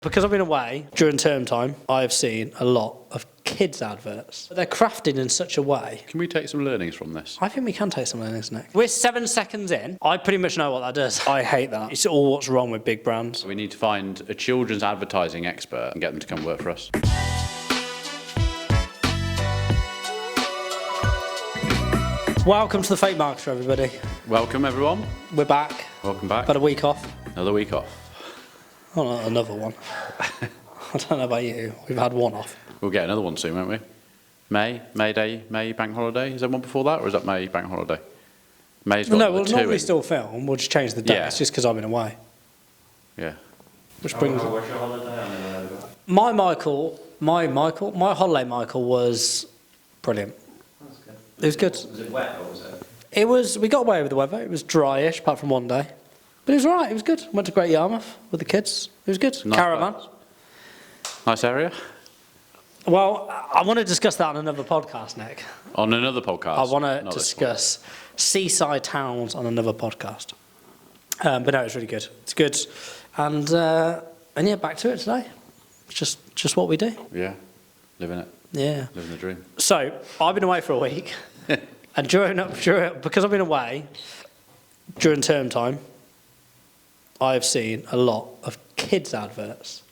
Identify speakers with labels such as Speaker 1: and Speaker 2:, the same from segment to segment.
Speaker 1: Because I've been away during term time, I've seen a lot of kids' adverts. They're crafted in such a way.
Speaker 2: Can we take some learnings from this?
Speaker 1: I think we can take some learnings, Nick. We're 7 seconds in. I pretty much know what that does. I hate that. It's all what's wrong with big brands.
Speaker 2: We need to find a children's advertising expert and get them to come work for us.
Speaker 1: Welcome to the Fake Marketer, everybody.
Speaker 2: Welcome, everyone.
Speaker 1: We're back.
Speaker 2: Welcome back.
Speaker 1: Had a week off.
Speaker 2: Another week off.
Speaker 1: Oh, not another one. I don't know about you. We've had one off.
Speaker 2: We'll get another one soon, won't we? May Day, May bank holiday. Is there one before that, or is that May bank holiday? May's got
Speaker 1: No, we'll
Speaker 2: two
Speaker 1: normally
Speaker 2: in.
Speaker 1: still film. We'll just change the dates.
Speaker 2: Yeah.
Speaker 1: It's just because I've been away.
Speaker 2: Yeah.
Speaker 1: Which brings
Speaker 3: What's your holiday?
Speaker 1: my holiday, Michael, was brilliant.
Speaker 3: That's good.
Speaker 1: It was good.
Speaker 3: Was it wet or was it?
Speaker 1: It was. We got away with the weather. It was dryish, apart from one day, but it was all right. It was good. Went to Great Yarmouth with the kids. It was good.
Speaker 2: Nice
Speaker 1: Caravan.
Speaker 2: place. Nice area.
Speaker 1: Well, I want to discuss that on another podcast, Nick.
Speaker 2: On another podcast.
Speaker 1: I want to
Speaker 2: not this
Speaker 1: discuss seaside towns on another podcast. But no, it's really good. It's good, and yeah, back to it today. It's just what we do.
Speaker 2: one. Yeah. Living it.
Speaker 1: Yeah.
Speaker 2: Living the dream.
Speaker 1: So I've been away for a week, and because I've been away during term time, I've seen a lot of kids' adverts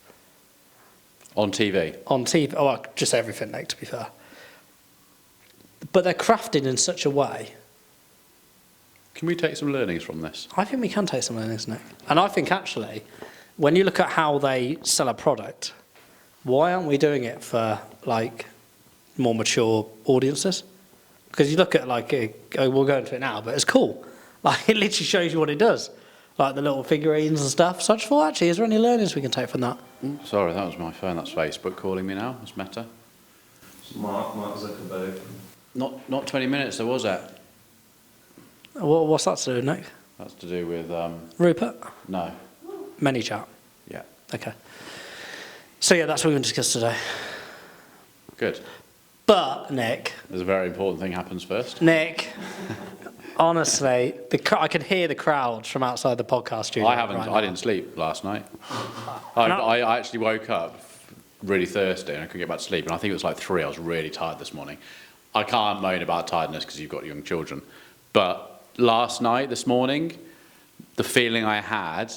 Speaker 2: On TV.
Speaker 1: on TV. Oh, well, just everything, Nick, to be fair. But they're crafted in such a way.
Speaker 2: Can we take some learnings from this?
Speaker 1: I think we can take some learnings, Nick. And I think actually, when you look at how they sell a product, why aren't we doing it for like more mature audiences? Because you look at we'll go into it now, but it's cool. Like it literally shows you what it does, like the little figurines and stuff. So I just thought, actually, is there any learnings we can take from that?
Speaker 2: Sorry, that was my phone. That's Facebook calling me now. It's Meta.
Speaker 3: Mark Zuckerberg.
Speaker 2: Not 20 minutes, there was it.
Speaker 1: What's that to do with, Nick?
Speaker 2: That's to do with,
Speaker 1: Rupert?
Speaker 2: no.
Speaker 1: ManyChat.
Speaker 2: Yeah.
Speaker 1: Okay. So yeah, that's what we're going to discuss today.
Speaker 2: Good.
Speaker 1: But Nick,
Speaker 2: There's a very important thing happens first.
Speaker 1: honestly, I can hear the crowds from outside the podcast studio.
Speaker 2: I didn't sleep last night. I actually woke up really thirsty and I couldn't get back to sleep. And I think it was like 3. I was really tired this morning. I can't moan about tiredness because you've got young children. But this morning, the feeling I had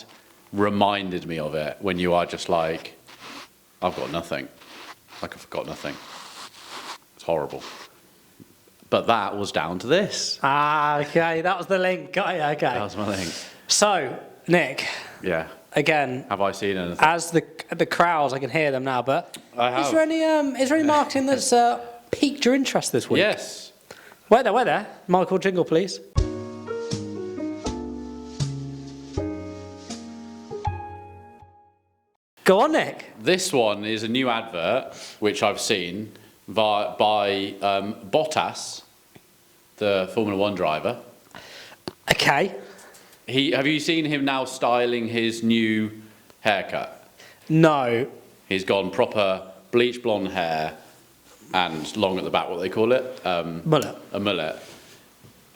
Speaker 2: reminded me of it when you are just like, I've got nothing. Like I've got nothing. It's horrible. But that was down to this.
Speaker 1: Ah, okay, that was the link. Got you, okay.
Speaker 2: That was my link.
Speaker 1: So, Nick,
Speaker 2: Yeah.
Speaker 1: again,
Speaker 2: Have I seen anything?
Speaker 1: as the crowds, I can hear them now. But
Speaker 2: I have.
Speaker 1: is there any marketing that's piqued your interest this week?
Speaker 2: Yes.
Speaker 1: Wait there. Michael, jingle, please. Go on, Nick.
Speaker 2: This one is a new advert which I've seen by Bottas, the Formula One driver.
Speaker 1: Okay.
Speaker 2: Have you seen him now styling his new haircut?
Speaker 1: No.
Speaker 2: He's gone proper bleach blonde hair and long at the back. What they call it?
Speaker 1: Mullet.
Speaker 2: A mullet.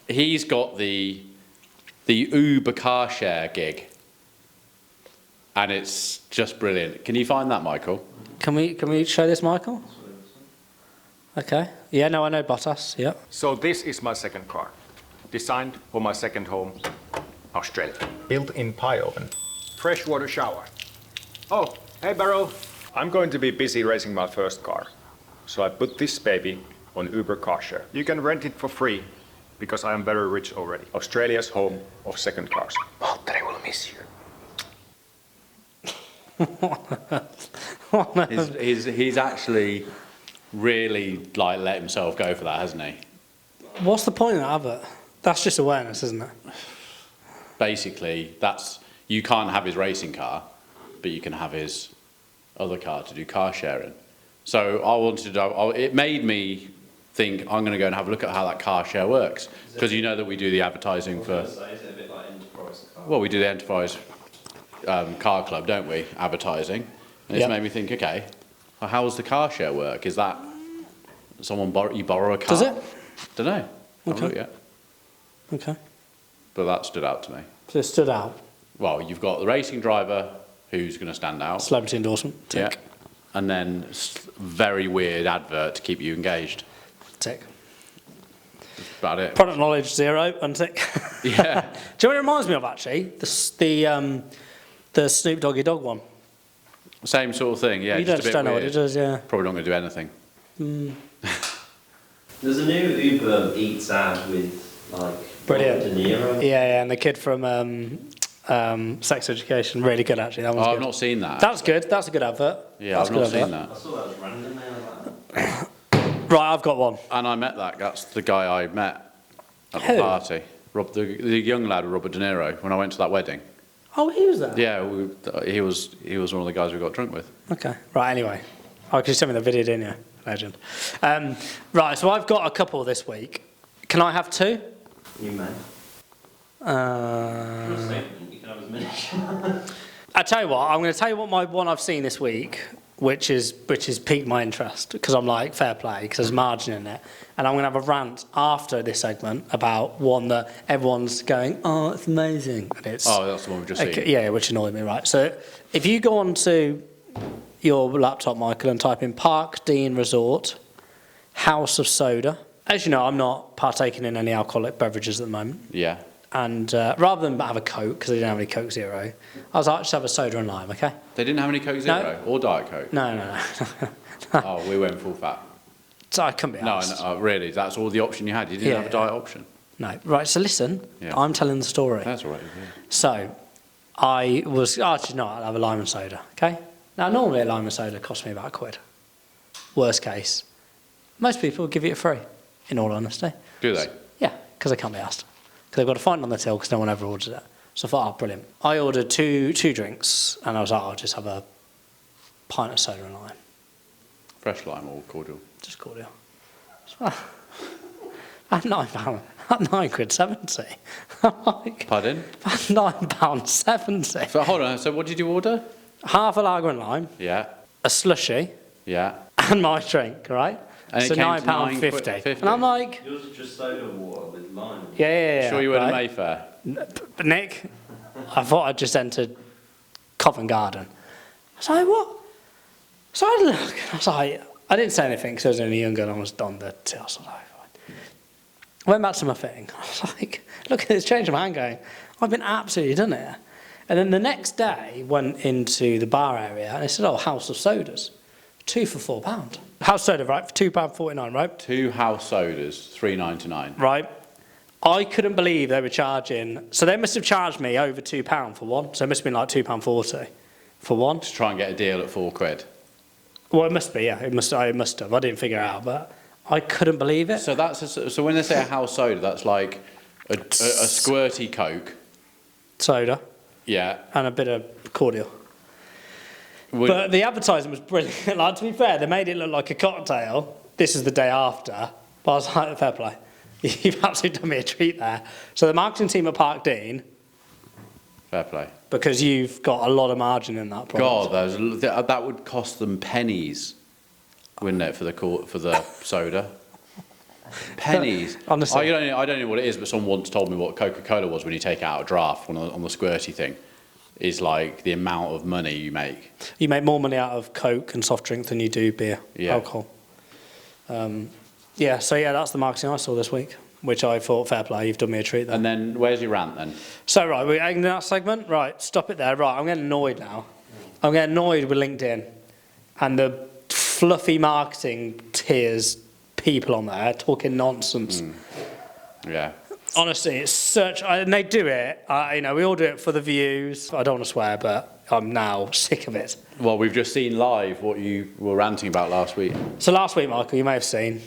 Speaker 2: He's got the Uber car share gig, and it's just brilliant. Can you find that, Michael?
Speaker 1: Can we show this, Michael? Okay. Yeah, no, I know Bottas. Yeah.
Speaker 4: So this is my second car, designed for my second home, Australia. Built-in pie oven, freshwater shower. Oh, hey Barrow. I'm going to be busy racing my first car, so I put this baby on Uber car share. You can rent it for free, because I am very rich already. Australia's home of second cars. Valtteri will miss you.
Speaker 2: He's actually really let himself go for that, hasn't he?
Speaker 1: What's the point of that advert? That's just awareness, isn't it?
Speaker 2: Basically, you can't have his racing car, but you can have his other car to do car sharing. So I wanted to. It made me think I'm going to go and have a look at how that car share works, because you know that we do the advertising for.
Speaker 3: Is it a bit like Enterprise car?
Speaker 2: Well, we do the Enterprise Car Club, don't we? Advertising. And it's made me think, okay, well, how does the car share work? Is that someone you borrow a car?
Speaker 1: Does it?
Speaker 2: Don't know. Haven't
Speaker 1: Okay.
Speaker 2: looked yet.
Speaker 1: Okay.
Speaker 2: But that stood out to me.
Speaker 1: So it stood out.
Speaker 2: Well, you've got the racing driver who's going to stand out.
Speaker 1: Celebrity endorsement.
Speaker 2: Yeah.
Speaker 1: Tick.
Speaker 2: And then very weird advert to keep you engaged.
Speaker 1: Tick.
Speaker 2: That's about it.
Speaker 1: Product knowledge 0, untick.
Speaker 2: Yeah.
Speaker 1: Do you know what it reminds me of actually? The Snoop Doggy Dog one.
Speaker 2: Same sort of thing, yeah.
Speaker 1: You
Speaker 2: Just a bit
Speaker 1: don't know what
Speaker 2: weird.
Speaker 1: it does, yeah.
Speaker 2: Probably not going to do anything.
Speaker 3: There's a new Uber Eats ad with like
Speaker 1: Brilliant.
Speaker 3: Robert De Niro.
Speaker 1: Yeah, and the kid from Sex Education, really good actually. That
Speaker 2: Oh,
Speaker 1: was
Speaker 2: I've
Speaker 1: good.
Speaker 2: not seen that.
Speaker 1: That's good. That's a good advert.
Speaker 2: Yeah,
Speaker 1: That's
Speaker 2: I've
Speaker 1: a
Speaker 2: not
Speaker 1: good
Speaker 2: seen
Speaker 1: advert.
Speaker 3: I
Speaker 2: that.
Speaker 3: saw that was random there.
Speaker 1: Right, I've got one.
Speaker 2: And I met that. That's the guy I met at
Speaker 1: Who?
Speaker 2: the party. The young lad with Robert De Niro when I went to that wedding.
Speaker 1: Oh, he was there.
Speaker 2: Yeah, he was one of the guys we got drunk with.
Speaker 1: Okay. Right. Anyway, oh, because you sent me the video, didn't you? Legend. Right. So I've got a couple this week. Can I have 2?
Speaker 3: You may. For a statement, you can have as many.
Speaker 1: I tell you what. I'm going to tell you what my one I've seen this week, which is piqued my interest because I'm like fair play because there's margin in it, and I'm going to have a rant after this segment about one that everyone's going, oh, it's amazing, and it's
Speaker 2: Oh, that's the one we've just seen.
Speaker 1: yeah, which annoyed me, right? So if you go onto your laptop, Michael, and type in Park Dean Resort, House of Soda. As you know, I'm not partaking in any alcoholic beverages at the moment.
Speaker 2: Yeah.
Speaker 1: And rather than have a Coke, because they didn't have any Coke Zero, I was like, just have a soda and lime, okay?
Speaker 2: They didn't have any Coke Zero or Diet Coke?
Speaker 1: No.
Speaker 2: Oh, we went full fat.
Speaker 1: So I couldn't be
Speaker 2: No,
Speaker 1: asked.
Speaker 2: no, really, that's all the option you had? You didn't
Speaker 1: Yeah,
Speaker 2: have a diet option?
Speaker 1: No. Right, so listen,
Speaker 2: Yeah.
Speaker 1: I'm telling the story.
Speaker 2: That's all right. Yeah.
Speaker 1: So I was, actually no, I'll have a lime and soda, okay? Now, normally a lime and soda costs me about £1. Worst case. Most people will give you it free, in all honesty.
Speaker 2: Do they?
Speaker 1: Yeah, because they can't be asked. Because they've got to find it on the till because no one ever orders it. So I thought, oh, brilliant. I ordered two drinks and I was like, I'll just have a pint of soda and lime.
Speaker 2: Fresh lime or cordial?
Speaker 1: Just cordial. At £9, at £9.70. I'm like,
Speaker 2: Pardon?
Speaker 1: £9.70.
Speaker 2: So hold on, so what did you order?
Speaker 1: Half a lager and lime,
Speaker 2: Yeah,
Speaker 1: a slushy,
Speaker 2: yeah.
Speaker 1: and my drink, right?
Speaker 2: And it
Speaker 1: so
Speaker 2: came to
Speaker 1: £9.50.
Speaker 2: £9.50.
Speaker 1: And I'm like,
Speaker 3: Yours is just soda water with lime.
Speaker 1: yeah.
Speaker 2: Sure you were
Speaker 1: right?
Speaker 2: at Mayfair?
Speaker 1: But Nick, I thought I'd just entered Covent Garden. I was like, what? So I look, and I was like, I didn't say anything because I was only younger and I was on the till. So I was like, fine. I went back to my thing. I was like, look at this change of my hand going, I've been absolutely done here. And then the next day, went into the bar area and they said, oh, House of Sodas. 2 for £4. House soda, right? For £2.49, right?
Speaker 2: 2 house sodas, $3.99.
Speaker 1: Right. I couldn't believe they were charging. So they must have charged me over £2 for one. So it must have been like £2.40 for one.
Speaker 2: To try and get a deal at £4.
Speaker 1: Well, it must be, yeah. It must have. I didn't figure it out, but I couldn't believe it.
Speaker 2: So so when they say a house soda, that's like a squirty Coke.
Speaker 1: Soda
Speaker 2: Yeah.
Speaker 1: and a bit of cordial.
Speaker 2: Would-
Speaker 1: But the advertising was brilliant. Like, to be fair, they made it look like a cocktail. This is the day after. But I was like, fair play. You've absolutely done me a treat there. So the marketing team at Park Dean,
Speaker 2: Fair play.
Speaker 1: because you've got a lot of margin in that product.
Speaker 2: God, that would cost them pennies, wouldn't it, for the soda? Pennies.
Speaker 1: Honestly.
Speaker 2: I don't know what it is, but someone once told me what Coca-Cola was when you take it out a draft on the squirty thing. Is like the amount of money you make.
Speaker 1: You make more money out of Coke and soft drink than you do beer,
Speaker 2: Yeah.
Speaker 1: alcohol. So that's the marketing I saw this week, which I thought, fair play, you've done me a treat there.
Speaker 2: And then where's your rant then?
Speaker 1: So, right, we're ending that segment? Right, stop it there. Right, I'm getting annoyed now. I'm getting annoyed with LinkedIn and the fluffy marketing tiers people on there talking nonsense.
Speaker 2: Yeah.
Speaker 1: Honestly, it's such... And they do it. We all do it for the views. I don't want to swear, but I'm now sick of it.
Speaker 2: Well, we've just seen live what you were ranting about last week.
Speaker 1: So last week, Michael, you may have seen,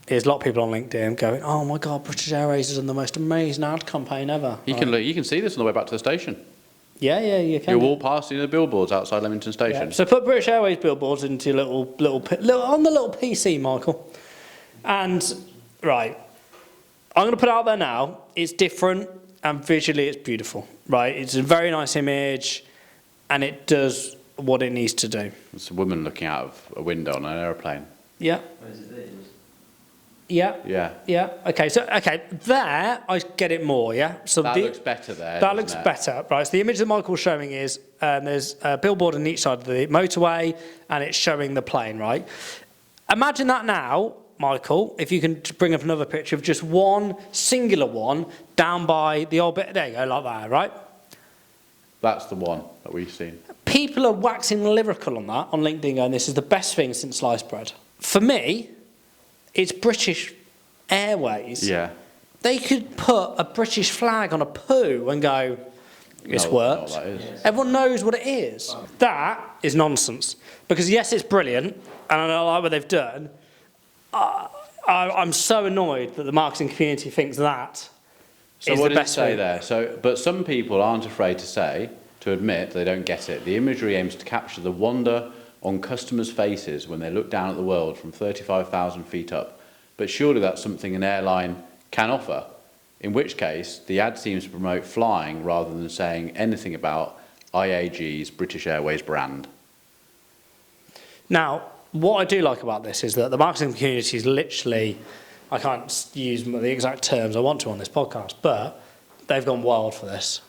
Speaker 1: there's a lot of people on LinkedIn going, oh my God, British Airways has done the most amazing ad campaign ever.
Speaker 2: You can see this on the way back to the station.
Speaker 1: Yeah, you can.
Speaker 2: You'll walk past the billboards outside Leamington Station.
Speaker 1: Yeah. So put British Airways billboards into your little on the little PC, Michael. And, right, I'm going to put it out there now. It's different and visually it's beautiful, right? It's a very nice image and it does what it needs to do.
Speaker 2: It's a woman looking out of a window on an aeroplane.
Speaker 1: Yeah.
Speaker 3: Where's it these?
Speaker 1: Yeah.
Speaker 2: Yeah.
Speaker 1: Yeah. Okay. So there I get it more. Yeah. So
Speaker 2: That looks better there.
Speaker 1: That
Speaker 2: doesn't
Speaker 1: looks
Speaker 2: it?
Speaker 1: better, right? So the image that Michael's showing is there's a billboard on each side of the motorway, and it's showing the plane, right? Imagine that now, Michael. If you can bring up another picture of just one singular one down by the old bit. There you go, like that, right?
Speaker 2: That's the one that we've seen.
Speaker 1: People are waxing lyrical on that on LinkedIn, going, "This is the best thing since sliced bread." For me, it's British Airways.
Speaker 2: Yeah.
Speaker 1: They could put a British flag on a poo and go, "This
Speaker 2: No,
Speaker 1: works."
Speaker 2: no, that is.
Speaker 1: Everyone knows what it is. That is nonsense. Because yes, it's brilliant, and I like what they've done. I'm so annoyed that the marketing community thinks that
Speaker 2: So
Speaker 1: is
Speaker 2: what
Speaker 1: the
Speaker 2: did it
Speaker 1: best
Speaker 2: say
Speaker 1: thing.
Speaker 2: there? So, but some people aren't afraid to admit they don't get it. The imagery aims to capture the wonder on customers' faces when they look down at the world from 35,000 feet up. But surely that's something an airline can offer. In which case, the ad seems to promote flying rather than saying anything about IAG's British Airways brand.
Speaker 1: Now, what I do like about this is that the marketing community is literally, I can't use the exact terms I want to on this podcast, but they've gone wild for this,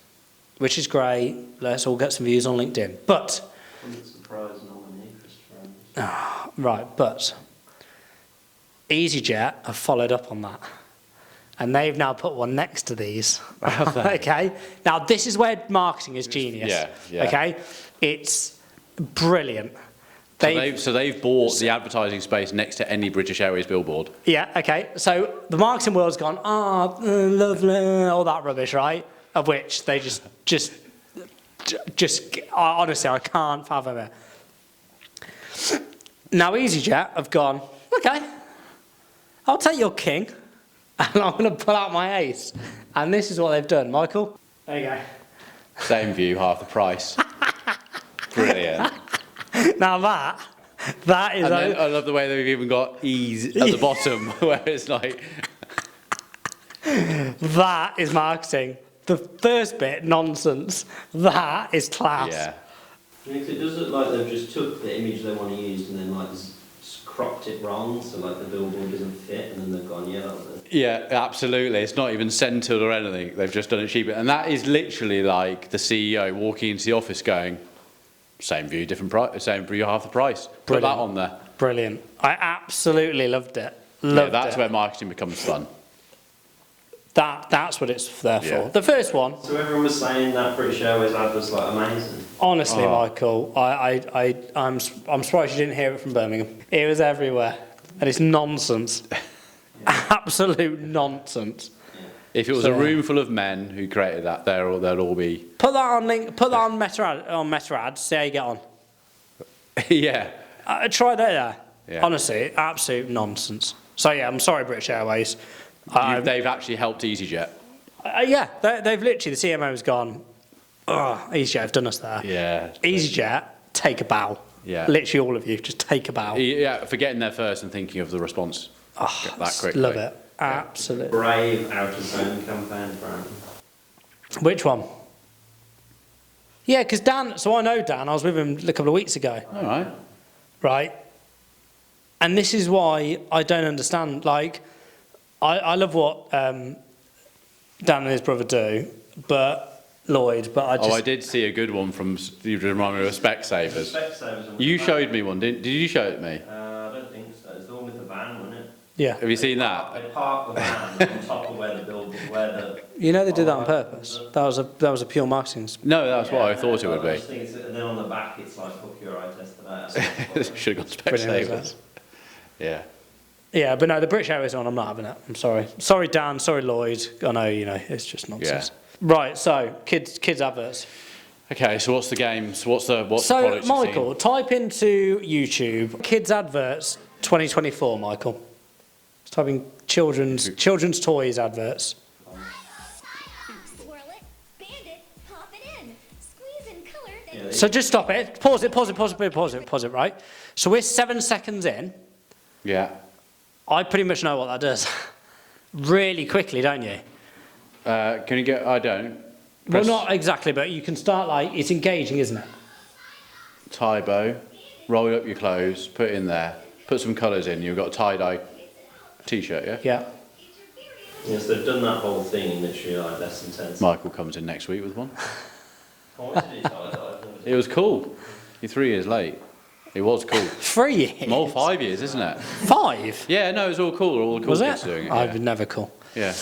Speaker 1: which is great. Let's all get some views on LinkedIn. But,
Speaker 3: Pulitzer Prize nominee, Christopher.
Speaker 1: right, but EasyJet have followed up on that. And they've now put one next to these. Okay? Now, this is where marketing is genius.
Speaker 2: Yeah.
Speaker 1: Okay? It's brilliant.
Speaker 2: So they've bought the advertising space next to any British Airways billboard.
Speaker 1: Yeah, okay. So the marketing world's gone, lovely, all that rubbish, right? Of which they just honestly, I can't fathom it. Now EasyJet have gone, okay, I'll take your king, and I'm going to pull out my ace. And this is what they've done, Michael. There you go.
Speaker 2: Same view, half the price. Brilliant.
Speaker 1: Now that is...
Speaker 2: And then I love the way they've even got ease at the bottom, where it's like...
Speaker 1: That is marketing. The first bit, nonsense. That is class.
Speaker 2: Yeah.
Speaker 3: Because it does look like they've just took the image they want to use and then like cropped it wrong, so like the billboard doesn't fit, and then they've gone, yeah, that was it.
Speaker 2: Yeah, absolutely. It's not even centred or anything. They've just done it cheaper. And that is literally like the CEO walking into the office going, same view, different price, same view, half the price. Put
Speaker 1: Brilliant.
Speaker 2: that on there.
Speaker 1: Brilliant. I absolutely loved it.
Speaker 2: Yeah, that's where marketing becomes fun.
Speaker 1: That's what it's there for.
Speaker 2: Yeah.
Speaker 1: The first one,
Speaker 3: So everyone was saying that British Airways ad was like amazing.
Speaker 1: honestly,
Speaker 2: Oh.
Speaker 1: Michael, I'm surprised you didn't hear it from Birmingham. It was everywhere, and it's nonsense. Absolute nonsense.
Speaker 2: If it was a room full of men who created that, they'll all be...
Speaker 1: Put that on Meta Ads. See how you get on.
Speaker 2: Yeah.
Speaker 1: Try that there.
Speaker 2: Yeah.
Speaker 1: Honestly, absolute nonsense. So yeah, I'm sorry, British Airways.
Speaker 2: They've actually helped EasyJet.
Speaker 1: Yeah, they've literally, the CMO has gone, oh, EasyJet have done us there.
Speaker 2: Yeah.
Speaker 1: EasyJet, take a bow.
Speaker 2: Yeah.
Speaker 1: Literally all of you, just take a bow.
Speaker 2: Yeah, for getting there first and thinking of the response that quickly.
Speaker 1: Love it. Absolutely.
Speaker 3: Brave out of zone campaign brand.
Speaker 1: Which one? Yeah, because Dan, so I know Dan, I was with him a couple of weeks ago,
Speaker 2: All right.
Speaker 1: right? And this is why I don't understand, like, I love what Dan and his brother do, but Lloyd, but I just...
Speaker 2: I did see a good one from, you remind me of Specsavers.
Speaker 3: Specsavers on
Speaker 2: You
Speaker 3: the
Speaker 2: showed me one, did you show it to me?
Speaker 3: I don't think so. It's the one with the van, wasn't it?
Speaker 1: Yeah.
Speaker 2: Have you seen that?
Speaker 3: They parked the van on top of where the billboard, where the...
Speaker 1: You know they did that on purpose. That was a pure marketing...
Speaker 2: No, that's what I thought it would
Speaker 3: I
Speaker 2: be.
Speaker 3: just think it's, and then on the back it's like, fuck your eye test today.
Speaker 2: Should have got
Speaker 1: Brilliant,
Speaker 2: Specsavers.
Speaker 1: isn't
Speaker 2: Yeah.
Speaker 1: Yeah, but no, the British Airways one, I'm not having it. I'm sorry. Sorry, Dan. Sorry, Lloyd. I know, it's just nonsense. Right, so, kids adverts.
Speaker 2: Okay, so what's the game? So what's the product
Speaker 1: So,
Speaker 2: you've
Speaker 1: Michael,
Speaker 2: seen?
Speaker 1: type into YouTube, kids adverts 2024, Michael. Just type in children's toys adverts.
Speaker 5: Swirl it, band it, pop it in. Squeeze in color, then
Speaker 1: So just stop it. Pause it, right? So we're 7 seconds in.
Speaker 2: Yeah.
Speaker 1: I pretty much know what that does. Really quickly, don't you?
Speaker 2: Can you get? I don't.
Speaker 1: Well, not exactly, but you can start it's engaging, isn't it?
Speaker 2: Tie bow, roll up your clothes, put it in there, put some colours in. You've got a tie dye T-shirt, yeah?
Speaker 1: Yeah.
Speaker 3: Yes, they've done that whole thing in literally like less than 10 seconds.
Speaker 2: Michael comes in next week with one.
Speaker 3: I wanted to do tie-dye.
Speaker 2: It was cool. You're 3 years late. It was cool.
Speaker 1: 3 years?
Speaker 2: More 5 years, isn't it?
Speaker 1: 5?
Speaker 2: Yeah, no, it was all cool. All the cool
Speaker 1: Was
Speaker 2: kids
Speaker 1: it?
Speaker 2: doing it.
Speaker 1: I
Speaker 2: Yeah.
Speaker 1: would never cool.
Speaker 2: yeah.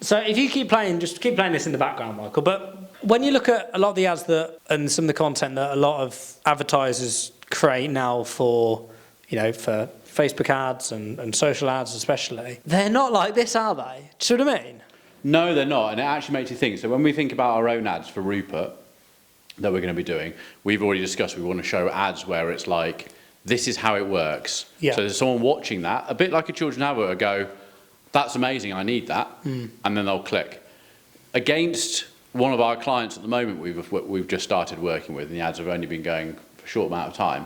Speaker 1: So if you keep playing, just keep playing this in the background, Michael. But when you look at a lot of the ads and some of the content that a lot of advertisers create now for, for Facebook ads and social ads especially, they're not like this, are they? Do you see what I mean?
Speaker 2: No, they're not, and it actually makes you think. So when we think about our own ads for Rupert that we're going to be doing, we've already discussed we want to show ads where it's like, this is how it works.
Speaker 1: Yeah.
Speaker 2: So there's someone watching that, a bit like a children's advert, go, that's amazing, I need that, and then they'll click. Against one of our clients at the moment we've just started working with, and the ads have only been going for a short amount of time,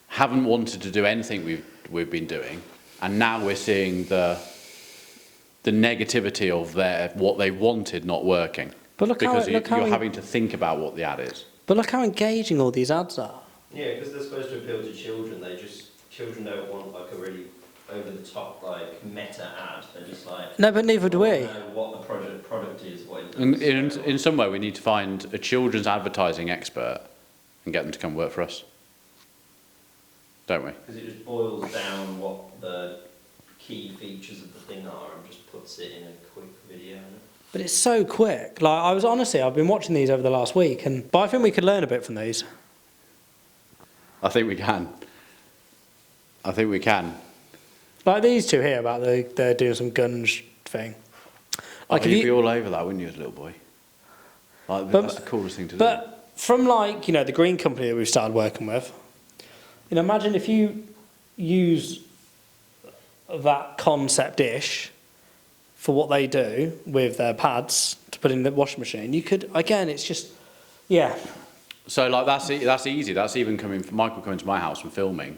Speaker 2: haven't wanted to do anything we've been doing, and now we're seeing the negativity of what they wanted not working.
Speaker 1: But look
Speaker 2: because
Speaker 1: how
Speaker 2: you're having to think about what the ad is.
Speaker 1: But look how engaging all these ads are.
Speaker 3: Yeah, because they're supposed to appeal to children. Children don't want like a really over the top like meta ad. They're just like,
Speaker 1: No, but neither do we.
Speaker 3: know what the product is, what it does.
Speaker 2: In some way, we need to find a children's advertising expert and get them to come work for us, don't we?
Speaker 3: Because it just boils down what the key features of the thing are and just puts it in a quick video.
Speaker 1: But it's so quick. Like I've been watching these over the last week, but I think we could learn a bit from these.
Speaker 2: I think we can.
Speaker 1: Like these two here about they're doing some guns thing. Like
Speaker 2: You'd be all over that, wouldn't you, as a little boy? That's the coolest thing to do.
Speaker 1: But from the green company that we've started working with, imagine if you use that concept-ish for what they do with their pads to put in the washing machine. You could, again, it's just, yeah.
Speaker 2: So that's easy. That's even Michael coming to my house and filming,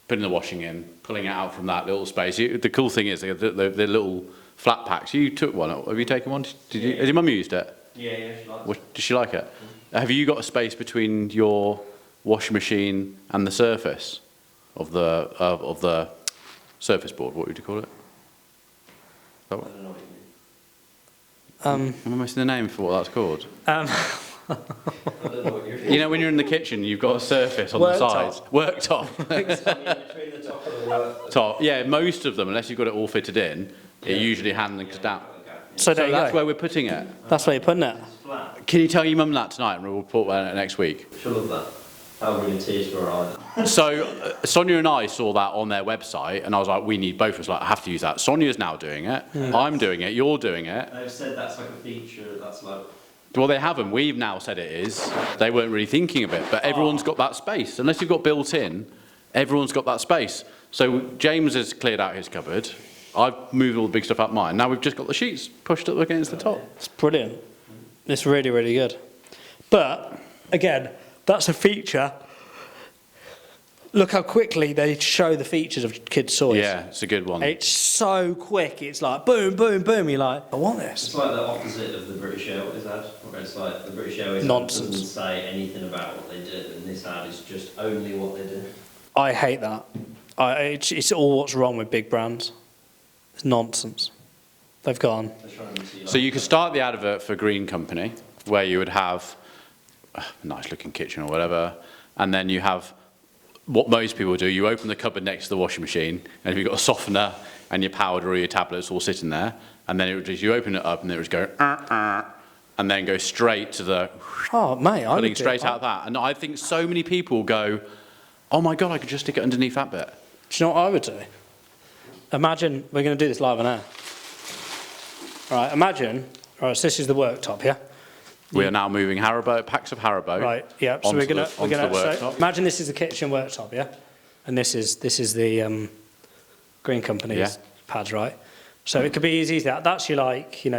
Speaker 2: putting the washing in, pulling it out from that little space. The cool thing is the little flat packs. You took one. Have you taken one? Has your mum used it?
Speaker 3: Yeah, she likes it.
Speaker 2: Does she like it? Have you got a space between your washing machine and the surface of the surface board? What would you call it?
Speaker 3: I don't know what you mean.
Speaker 2: Am I missing the name for what that's called?
Speaker 3: I don't know what you're
Speaker 2: You know, when you're in the kitchen, you've got a surface on the sides. Worktop.
Speaker 3: between the top of the work.
Speaker 2: Top. Yeah, most of them, unless you've got it all fitted in, it usually hangs down.
Speaker 1: So there you
Speaker 2: that's
Speaker 1: go.
Speaker 2: where we're putting it.
Speaker 1: That's where you're putting it.
Speaker 3: It's flat.
Speaker 2: Can you tell your mum that tonight, and we'll report on it next week?
Speaker 3: She'll love that. That'll bring a tears to her eye.
Speaker 2: So Sonia and I saw that on their website, and I was like, we need both of us. Like, I have to use that. Sonia's now doing it. I'm doing it. You're doing it.
Speaker 3: They've said that's like a feature. That's like.
Speaker 2: Well, they haven't. We've now said it is. They weren't really thinking of it, but everyone's got that space. Unless you've got built in, everyone's got that space. So James has cleared out his cupboard. I've moved all the big stuff out mine. Now we've just got the sheets pushed up against the top.
Speaker 1: It's brilliant. It's really, really good. But, again, that's a feature. Look how quickly they show the features of kids' toys.
Speaker 2: Yeah, it's a good one.
Speaker 1: It's so quick. It's like, boom, boom, boom. You're like, I want this.
Speaker 3: It's like the opposite of the British Airways ad, where it's like the British Airways
Speaker 1: Nonsense.
Speaker 3: doesn't say anything about what they did, and this ad is just only what they did.
Speaker 1: I hate that. It's all what's wrong with big brands. It's nonsense. They've gone.
Speaker 3: They're trying to see,
Speaker 2: So you could start the advert for Green Company, where you would have a nice looking kitchen or whatever, and then you have what most people do. You open the cupboard next to the washing machine, and if you've got a softener and your powder or your tablets all sitting there, and then it would just, you open it up and it would just go, and then go straight to the,
Speaker 1: Oh, mate, I
Speaker 2: pulling
Speaker 1: would do
Speaker 2: straight
Speaker 1: that.
Speaker 2: out that. And I think so many people go, oh my God, I could just stick it underneath that bit.
Speaker 1: Do you know what I would do? Imagine, we're going to do this live on air. Right, imagine, right, so this is the worktop, yeah?
Speaker 2: We are now moving packs of Haribo.
Speaker 1: Right, yeah, so
Speaker 2: onto
Speaker 1: we're going
Speaker 2: the
Speaker 1: to,
Speaker 2: worktop.
Speaker 1: imagine this is the kitchen worktop, yeah? And this is the Green Company's
Speaker 2: Yeah.
Speaker 1: pads, right? So it could be as easy as that. That's your, like, your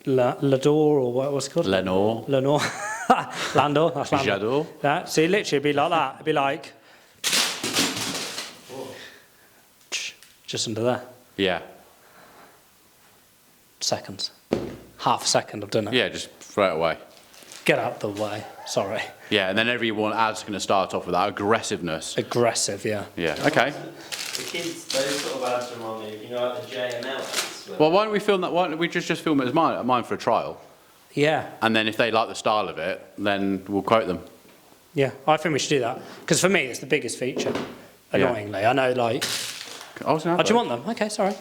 Speaker 1: Lador, or what's it called?
Speaker 2: Lenore.
Speaker 1: Landor, that's Landor.
Speaker 2: Jador.
Speaker 1: Yeah, so it literally would be like that. It'd be like, just under there.
Speaker 2: Yeah.
Speaker 1: Seconds. Half a second, I've done it.
Speaker 2: Yeah, just throw it away.
Speaker 1: Get out the way. Sorry.
Speaker 2: Yeah, and then every ad's going to start off with that aggressiveness.
Speaker 1: Aggressive, yeah.
Speaker 2: Yeah, okay.
Speaker 3: The kids, those sort of ads remind me of, you know, like the JML ads.
Speaker 2: Well, why don't we film that? Why don't we just film it as mine for a trial?
Speaker 1: Yeah.
Speaker 2: And then if they like the style of it, then we'll quote them.
Speaker 1: Yeah, I think we should do that. Because for me, it's the biggest feature, annoyingly. I know, like...
Speaker 2: I was gonna
Speaker 1: Oh, do you want them? Okay, sorry.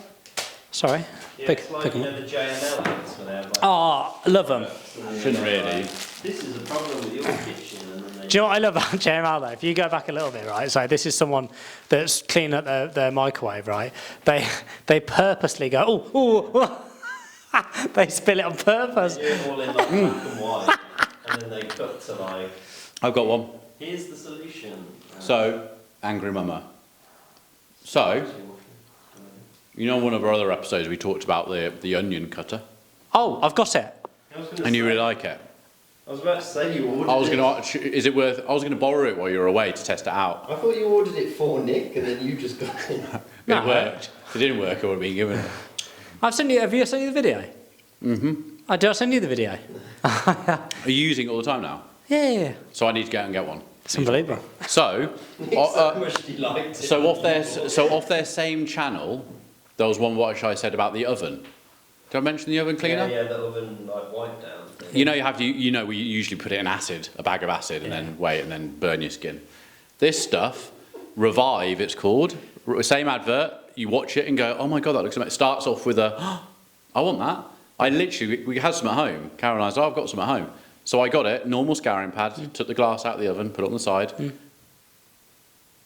Speaker 1: Sorry.
Speaker 3: Yeah, it's like, you know, the JML ads where they have like...
Speaker 1: Oh, I love them.
Speaker 2: Shouldn't really.
Speaker 3: This is a problem with your kitchen. And then they...
Speaker 1: Do you know what I love about JML though? If you go back a little bit, right? So this is someone that's cleaning up their microwave, right? They purposely go, oh. They spill it on purpose.
Speaker 3: They do it all in like black and white, and then they cut to like...
Speaker 2: I've got one.
Speaker 3: Here's the solution.
Speaker 2: So, angry mama. So, you know one of our other episodes we talked about the onion cutter,
Speaker 1: Oh, I've got it.
Speaker 2: and you really like it.
Speaker 3: I was about to say you ordered
Speaker 2: I was
Speaker 3: it.
Speaker 2: gonna borrow it while you were away to test it out.
Speaker 3: I thought you ordered it for Nick, and then you just got it.
Speaker 1: No.
Speaker 2: It worked. If it didn't work, I would have been given it.
Speaker 1: Have you sent you the video? Mm-hmm. Did I send you the video?
Speaker 2: Are you using it all the time now?
Speaker 1: Yeah.
Speaker 2: So I need to go and get one.
Speaker 1: It's unbelievable.
Speaker 2: So,
Speaker 3: Nick so much he liked it.
Speaker 2: so off their same channel, there was one which I said about the oven. Did I mention the oven cleaner?
Speaker 3: Yeah, the oven like wipe down thing.
Speaker 2: You know we usually put it in acid, a bag of acid, and then wait and then burn your skin. This stuff, Revive, it's called. Same advert. You watch it and go, oh my god, that looks amazing. It starts off with I want that. We had some at home. Karen and I said, I've got some at home. So I got it, normal scouring pad, took the glass out of the oven, put it on the side.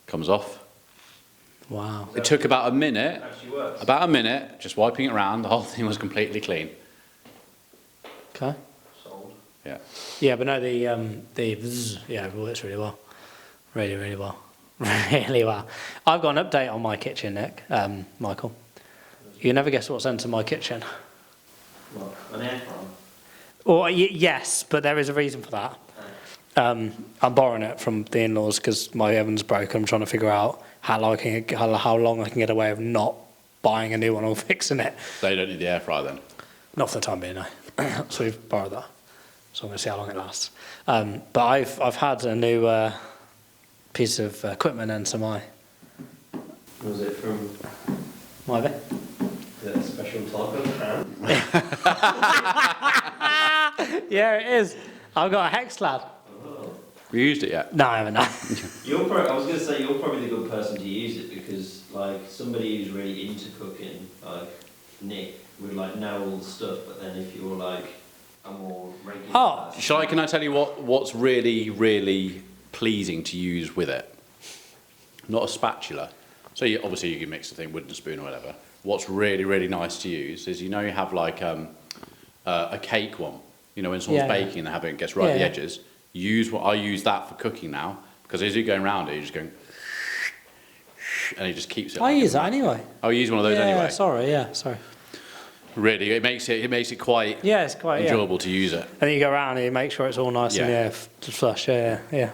Speaker 2: Comes off.
Speaker 1: Wow.
Speaker 2: It took about a minute.
Speaker 3: Actually works.
Speaker 2: About a minute, just wiping it around. The whole thing was completely clean.
Speaker 1: Okay.
Speaker 3: Sold.
Speaker 2: Yeah.
Speaker 1: Yeah, but no, the bzzz, yeah, it works really well. Really, really well. Really well. I've got an update on my kitchen, Nick, Michael. You never guess what's entered my kitchen.
Speaker 3: What? An air fryer?
Speaker 1: Well, yes, but there is a reason for that. I'm borrowing it from the in-laws because my oven's broken. I'm trying to figure out how long I can get away with not buying a new one or fixing it.
Speaker 2: They don't need the air fryer then.
Speaker 1: Not for the time being, no. So we've borrowed that. So I'm going to see how long it lasts. But I've had a new piece of equipment into my
Speaker 3: Was it from
Speaker 1: oven.
Speaker 3: the special type of pan?
Speaker 1: Yeah, it is. I've got a hex lad.
Speaker 2: You used it yet?
Speaker 1: No, I haven't. No.
Speaker 3: I was going to say you're probably the good person to use it because like somebody who's really into cooking, like Nick, would like know all the stuff. But then if you're like a more regular person,
Speaker 2: Can I tell you what's really, really pleasing to use with it? Not a spatula. So obviously you can mix the thing, wooden spoon or whatever. What's really, really nice to use is, you know, you have like a cake one. You know, when someone's baking and they have it, gets right at the edges. I use that for cooking now because as you're going around it, you're just going, and it just keeps it.
Speaker 1: I use that anyway.
Speaker 2: Oh, you use one of those anyway.
Speaker 1: Sorry.
Speaker 2: Really, it makes it quite.
Speaker 1: Yeah, it's quite
Speaker 2: enjoyable to use it.
Speaker 1: And then you go around and you make sure it's all nice and flush. Yeah.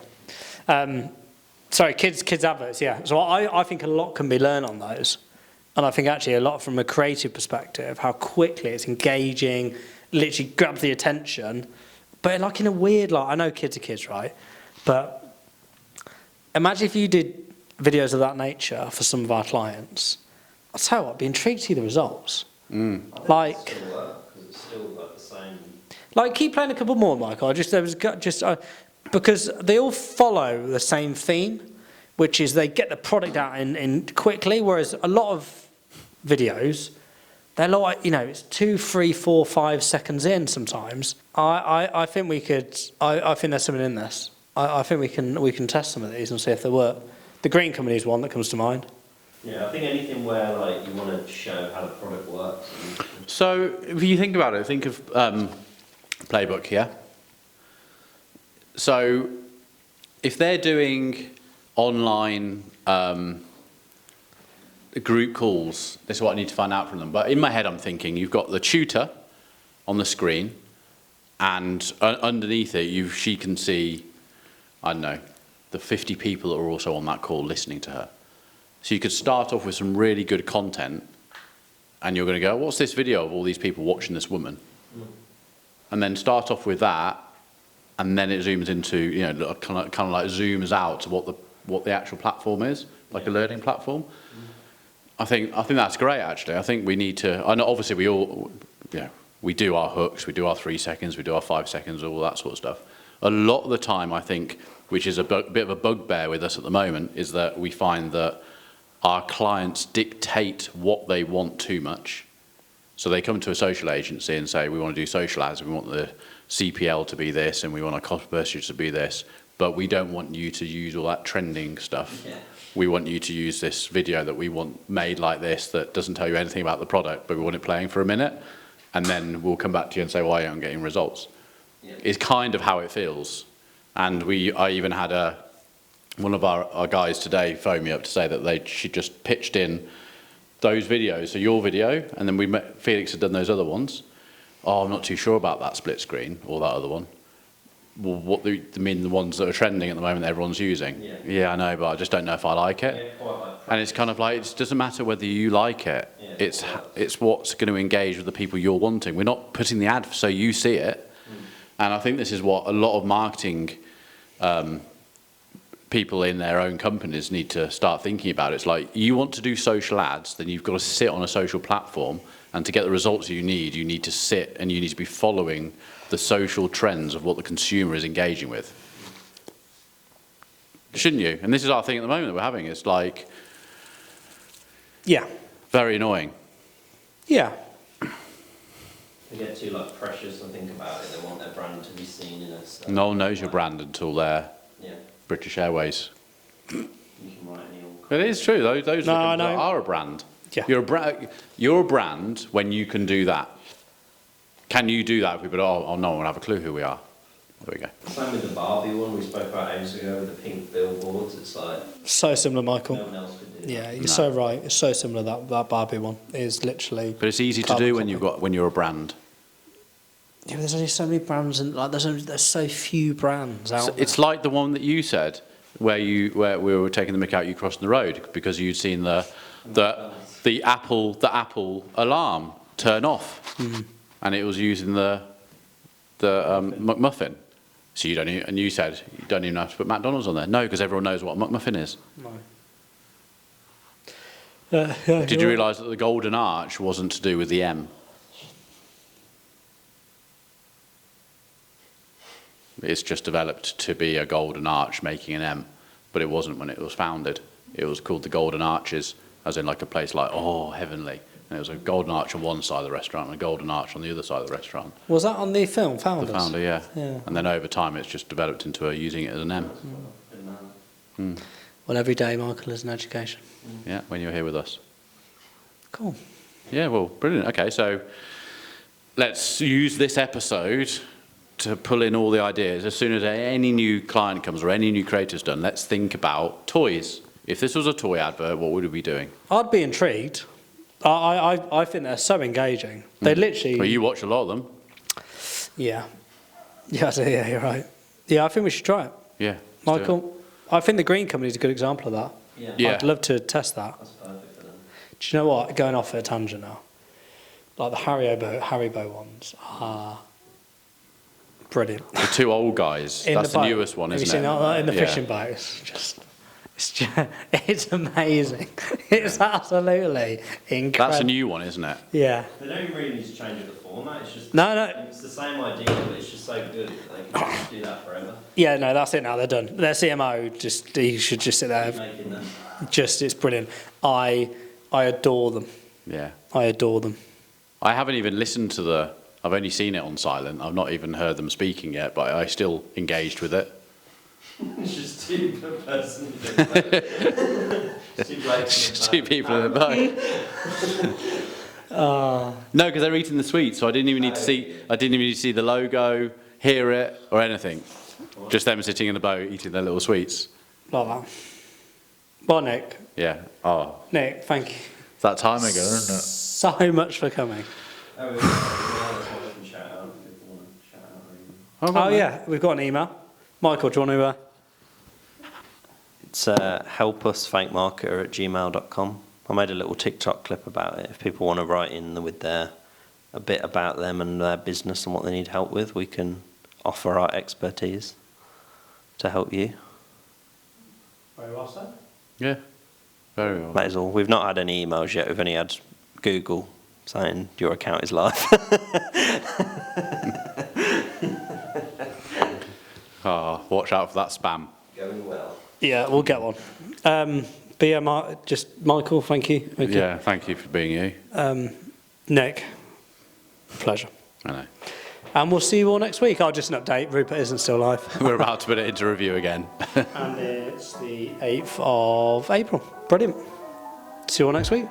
Speaker 1: Sorry, kids adverts. Yeah. So I think a lot can be learned on those, and I think actually a lot from a creative perspective, how quickly it's engaging, literally grabs the attention. But like in a weird, like I know kids are kids, right? But imagine if you did videos of that nature for some of our clients. I'll tell you what, I'd be intrigued to see the results. Like,
Speaker 3: still work because it's still like the same.
Speaker 1: like keep playing a couple more, Michael. Because they all follow the same theme, which is they get the product out in quickly. Whereas a lot of videos, they're like, you know, it's 2, 3, 4, 5 seconds in sometimes. I think we could. I think there's something in this. I think we can test some of these and see if they work. The Green Company is one that comes to mind.
Speaker 3: Yeah, I think anything where like you want to show how the product works.
Speaker 2: So if you think about it, think of Playbook here. So if they're doing online group calls, this is what I need to find out from them. But in my head, I'm thinking you've got the tutor on the screen, and underneath it, she can see, I don't know, the 50 people that are also on that call listening to her. So you could start off with some really good content, and you're going to go, what's this video of all these people watching this woman? And then start off with that, and then it zooms into, kind of like zooms out to what the actual platform is, like a learning platform. I think that's great, actually. I think we need to, and obviously we all, we do our hooks, we do our 3 seconds, we do our 5 seconds, all that sort of stuff. A lot of the time, I think, which is a bit of a bugbear with us at the moment, is that we find that our clients dictate what they want too much. So they come to a social agency and say, we want to do social ads, we want the CPL to be this, and we want our cost per purchase to be this, but we don't want you to use all that trending stuff.
Speaker 3: Yeah.
Speaker 2: We want you to use this video that we want made like this that doesn't tell you anything about the product, but we want it playing for a minute, and then we'll come back to you and say, why aren't you getting results?
Speaker 3: Yeah.
Speaker 2: It's kind of how it feels. And I even had one of our guys today phone me up to say that she just pitched in those videos, so your video, and then Felix had done those other ones. Oh, I'm not too sure about that split screen or that other one. Well, what do you mean the ones that are trending at the moment that everyone's using? Yeah, I know, but I just don't know if I like it.
Speaker 3: Yeah, quite like
Speaker 2: And it's kind of like, it doesn't matter whether you like it.
Speaker 3: Yeah,
Speaker 2: It's what's going to engage with the people you're wanting. We're not putting the ad so you see it. And I think this is what a lot of marketing people in their own companies need to start thinking about. It's like, you want to do social ads, then you've got to sit on a social platform, and to get the results you need to sit and you need to be following the social trends of what the consumer is engaging with. Shouldn't you? And this is our thing at the moment that we're having. It's like,
Speaker 1: Yeah.
Speaker 2: very annoying.
Speaker 1: Yeah.
Speaker 3: They get too precious and think about it. They want their brand to be seen in a.
Speaker 2: No one knows your brand until they're
Speaker 3: Yeah.
Speaker 2: British Airways.
Speaker 3: You can write any old.
Speaker 2: It is true. Those
Speaker 1: No, I know.
Speaker 2: are a brand.
Speaker 1: Yeah.
Speaker 2: You're a brand when you can do that. Can you do that if people no one will have a clue who we are? There we go.
Speaker 3: Same with the Barbie one we spoke about ages ago with the pink billboards. It's like
Speaker 1: So similar, Michael.
Speaker 3: no one else could do that.
Speaker 1: Yeah, you're so right. It's so similar, that Barbie one. It is literally...
Speaker 2: But it's easy to
Speaker 1: carbon
Speaker 2: do
Speaker 1: copy.
Speaker 2: when you're a brand.
Speaker 1: Yeah, but there's only so many brands, and there's so few brands out there.
Speaker 2: It's like the one that you said, where we were taking the mick out, you crossing the road because you'd seen the Apple alarm turn off, and it was using the McMuffin. So you don't even, and you said you don't even have to put McDonald's on there. No, because everyone knows what a McMuffin is.
Speaker 1: No.
Speaker 2: Did you realise that the golden arch wasn't to do with the M? It's just developed to be a golden arch making an M, but it wasn't when it was founded. It was called the Golden Arches, as in like a place like, oh, heavenly. And it was a golden arch on one side of the restaurant and a golden arch on the other side of the restaurant.
Speaker 1: Was that on the film, Founders?
Speaker 2: The founder, yeah.
Speaker 1: Yeah.
Speaker 2: And then over time it's just developed into using it as an M.
Speaker 1: Well, every day, Michael, is an education.
Speaker 2: Yeah, when you're here with us.
Speaker 1: Cool.
Speaker 2: Yeah, well, brilliant. Okay, so let's use this episode to pull in all the ideas. As soon as any new client comes or any new creator's done, let's think about toys. If this was a toy advert, what would we be doing?
Speaker 1: I'd be intrigued. I think they're so engaging. They literally...
Speaker 2: Well, you watch a lot of them.
Speaker 1: Yeah. Yeah, yeah, you're right. Yeah, I think we should try it.
Speaker 2: Yeah. let's do it.
Speaker 1: Michael, I think the Green Company is a good example of that.
Speaker 3: Yeah.
Speaker 2: Yeah.
Speaker 1: I'd love to test that.
Speaker 3: That's perfect for them.
Speaker 1: Do you know what? Going off at a tangent now. Like the Haribo ones are brilliant.
Speaker 2: The two old guys. That's the
Speaker 1: boat.
Speaker 2: newest one,
Speaker 1: Have
Speaker 2: isn't
Speaker 1: you seen
Speaker 2: it?
Speaker 1: that in the
Speaker 2: Yeah.
Speaker 1: fishing boat? It's amazing. It's absolutely incredible.
Speaker 2: That's a new one, isn't it?
Speaker 1: Yeah.
Speaker 3: They don't really need to change the format. It's just
Speaker 1: No.
Speaker 3: It's the same idea, but it's just so good that they can just do that forever.
Speaker 1: Yeah, no, that's it now. They're done. Their CMO, he should just sit there.
Speaker 3: Keep making them.
Speaker 1: It's brilliant. I adore them.
Speaker 2: Yeah.
Speaker 1: I adore them.
Speaker 2: I haven't even listened to I've only seen it on silent. I've not even heard them speaking yet, but I still engaged with it.
Speaker 3: It's just two per person.
Speaker 2: Just two people in a boat. No, because they're eating the sweets, so I didn't even need to see. I didn't even need to see the logo, hear it, or anything. Just them sitting in the boat eating their little sweets.
Speaker 1: Like that. Well, Nick.
Speaker 2: Yeah. Oh,
Speaker 1: Nick, thank you
Speaker 2: it's that time ago, isn't it?
Speaker 1: so much for coming.
Speaker 3: Oh, that's what I can shout out if people want to shout out. Or
Speaker 1: Oh, yeah, we've got an email. Michael, do you want to...
Speaker 3: It's helpusfakemarketer@gmail.com. I made a little TikTok clip about it. If people want to write in with a bit about them and their business and what they need help with,
Speaker 6: offer our expertise to help you.
Speaker 1: Very well said.
Speaker 2: Yeah, very well.
Speaker 6: That is all. We've not had any emails yet. We've only had Google saying your account is live.
Speaker 2: Watch out for that spam.
Speaker 3: Going well.
Speaker 1: Yeah, we'll get one. But yeah, Michael, thank you. Okay.
Speaker 2: Yeah, thank you for being you.
Speaker 1: Nick, pleasure.
Speaker 2: I know.
Speaker 1: And we'll see you all next week. Just an update, Rupert isn't still live.
Speaker 2: We're about to put it into review again.
Speaker 1: And it's the 8th of April. Brilliant. See you all next week.